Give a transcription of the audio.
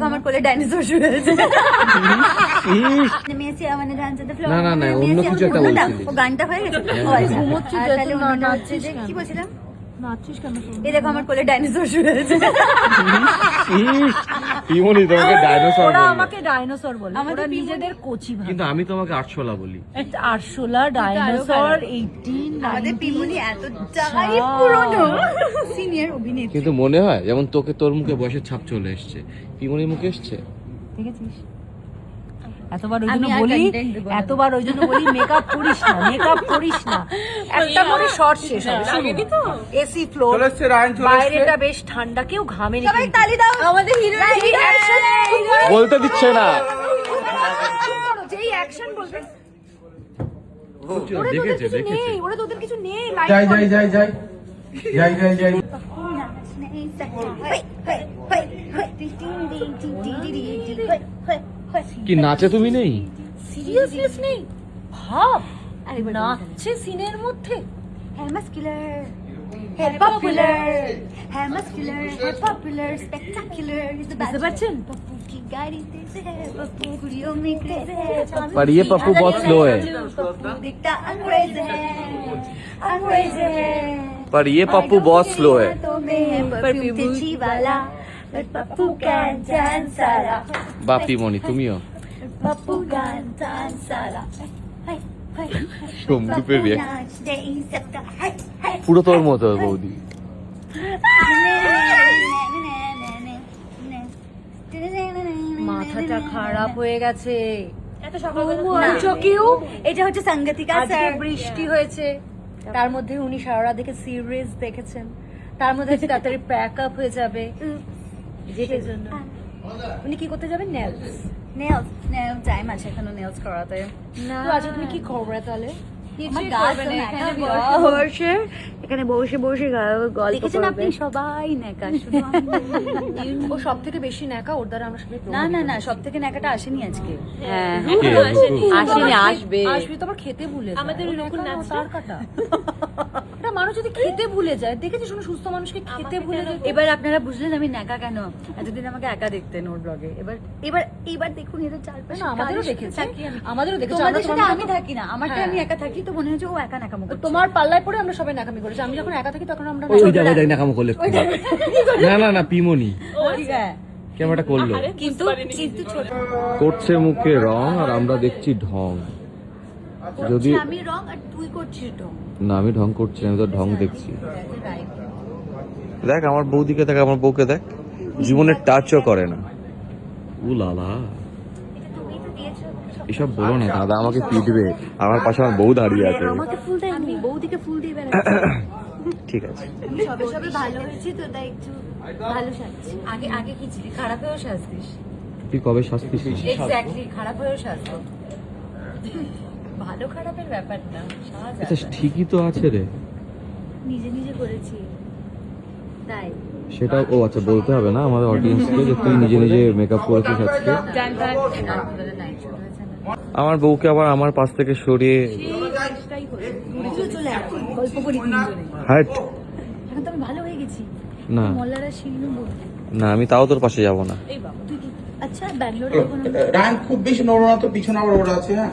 আমার কোলে ডাইনোসর শুয়ে আছে। না না না অন্য কিছু একটা বলছিলি। ও গানটা হয়ে গেছে। ও আচ্ছা ঘুমোচ্ছিস তাহলে অন্যটা হচ্ছে যে কি বলছিলাম? নাচছিস কেন? এই দেখো আমার কোলে ডাইনোসর শুয়ে আছে। ইমনি তোমাকে ডাইনোসর ওরা বলে। আমাকে ডাইনোসর বলে, আমাদের ওরা নিজেদের কোচি ভাবে। কিন্তু আমি তোমাকে আরশোলা বলি। আরশোলা, ডাইনোসর, 18, আমাদের 19 পিমনি এতটাই পুরনো সিনিয়র অভিনেত্রী। কিন্তু মনে হয় যেমন তোকে তোর মুখে বয়সের ছাপ চলে এসছে, পিমনির মুখে এসছে। দেখেছিস? এতবার ওই আমি জন্য আর বলি, content দেবো না। এতবার ওই জন্য বলি মেকআপ করিস না, মেকআপ করিস না। একটা করে শর্ট শেষ হবে। এসি ফ্লোর, বাইরেটা বেশ ঠান্ডা, কেউ ঘামে নি। সবাই তালি দাও আমাদের হিরো। বলতে দিচ্ছে না। যেই অ্যাকশন বলবে, দেখেছে দেখেছে। নেই ওরা তোদের কিছু নেই। যাই কি নাচে তুমি নেই? সিরিয়াসনেস নেই ভাব। আরে নাচছে সিনের মধ্যে। Hair muscular, hair popular, hair muscular, hair popular, spectacular is the বুঝতে পারছেন? पप्पू की गाड़ी तेज है, पप्पू गुड़ियों में क्रेज है, पर ये पप्पू बहुत स्लो है। पप्पू दिखता अंग्रेज है, अंग्रेज है। पर ये पप्पू बहुत स्लो है। हाथों में परफ्यूम तेजी वाला, पर पप्पू का जान सारा, বাপি মনি তুমিও पप्पू का जान सारा। हाय हाय সমুদ্রের রিয়া नाच दे सबका हाय हाय। পুরো তোর মতো বৌদি। মাথাটা খারাপ হয়ে গেছে। এটা হচ্ছে সাংগতিকা আজকে স্যার। বৃষ্টি হয়েছে, তার মধ্যে উনি সারা রাত দেখে সিরিজ দেখেছেন, তার মধ্যে আজকে তাড়াতাড়ি প্যাক আপ হয়ে যাবে। যেটার জন্য উনি কি করতে যাবেন? নেলস। নেলস নেল টাইম আছে এখনো নেলস করাতে। না তো আজকে তুমি কি করবে তাহলে? আমার গাছ বসে এখানে বসে বসে গল্প দেখেছেন আপনি সবাই নেকা শুধু ও সব থেকে বেশি ন্যাকা, ওর দ্বারা আমরা সবাই না না না সব থেকে নেকাটা আসেনি আজকে। হ্যাঁ আসেনি, আসবে। আসবে তো আবার খেতে ভুলে যায়। আমাদের এরকম তার কাটা এটা মানুষ যদি খেতে ভুলে যায়, দেখেছিস কোনো সুস্থ মানুষকে খেতে ভুলে যায়। এবার আপনারা বুঝলেন আমি নেকা কেন। এতদিন আমাকে একা দেখতেন ওর ব্লগে, এবার এবার এবার দেখুন এর চারপাশে না, আমাদেরও দেখেছে, আমাদেরও দেখেছে। তোমাদের আমরা সাথে তোমার আমি থাকি না, আমারটা আমি একা থাকি তো মনে হচ্ছে ও একা নাকামো করছে। তোমার পাল্লায় পড়ে আমরা সবাই নাকামি করেছি। আমি যখন একা থাকি তখন আমরা ওই দেখো দেখ না কাম করলে। না না না পিমনি ঠিক আছে ক্যামেরাটা করলো কিন্তু কিন্তু ছোট করছে মুখে রং আর আমরা দেখছি ঢং। যদি আমি রং আর তুই করছিস ঢং। না আমি ঢং করছি না, আমি তো ঢং দেখছি। দেখ আমার বৌদিকে দেখ, আমার বউকে দেখ, জীবনে টাচও করে না। উ লালা এসব বলো না দাদা, আমাকে পিটবে। আমার পাশে আমার বউ দাঁড়িয়ে আছে। আমাকে ফুল দেয়নি, বৌদিকে ফুল দিয়ে বেড়াচ্ছি। ঠিক আছে সবে সবে ভালো হয়েছি তো তাই একটু ভালো সাজছি। আগে আগে কি ছিলি? খারাপ হয়েও সাজতিস। তুই কবে শাস্তি ছিস? এক্স্যাক্টলি, খারাপ হয়েও সাজতো। ভালো খারাপের ব্যাপার না, সাজ আচ্ছা ঠিকই তো আছে রে। নিজে নিজে করেছি তাই। সেটা ও আচ্ছা বলতে হবে না আমাদের অডিয়েন্সকে যে তুই নিজে নিজে মেকআপ করেছিস আজকে। আমার বউকে আবার আমার পাশ থেকে সরিয়ে চলে আসো, গল্প করি তিনজনে। হাট। এখন তো আমি ভালো হয়ে গেছি। না মল্লারা শিল্লু বল। না আমি তাও তোর পাশে যাব না। তুই কি আচ্ছা ব্যাঙ্গালোরে যখন রান খুব বেশি নড়ো না তো, পিছনে আবার ওরা আছে। হ্যাঁ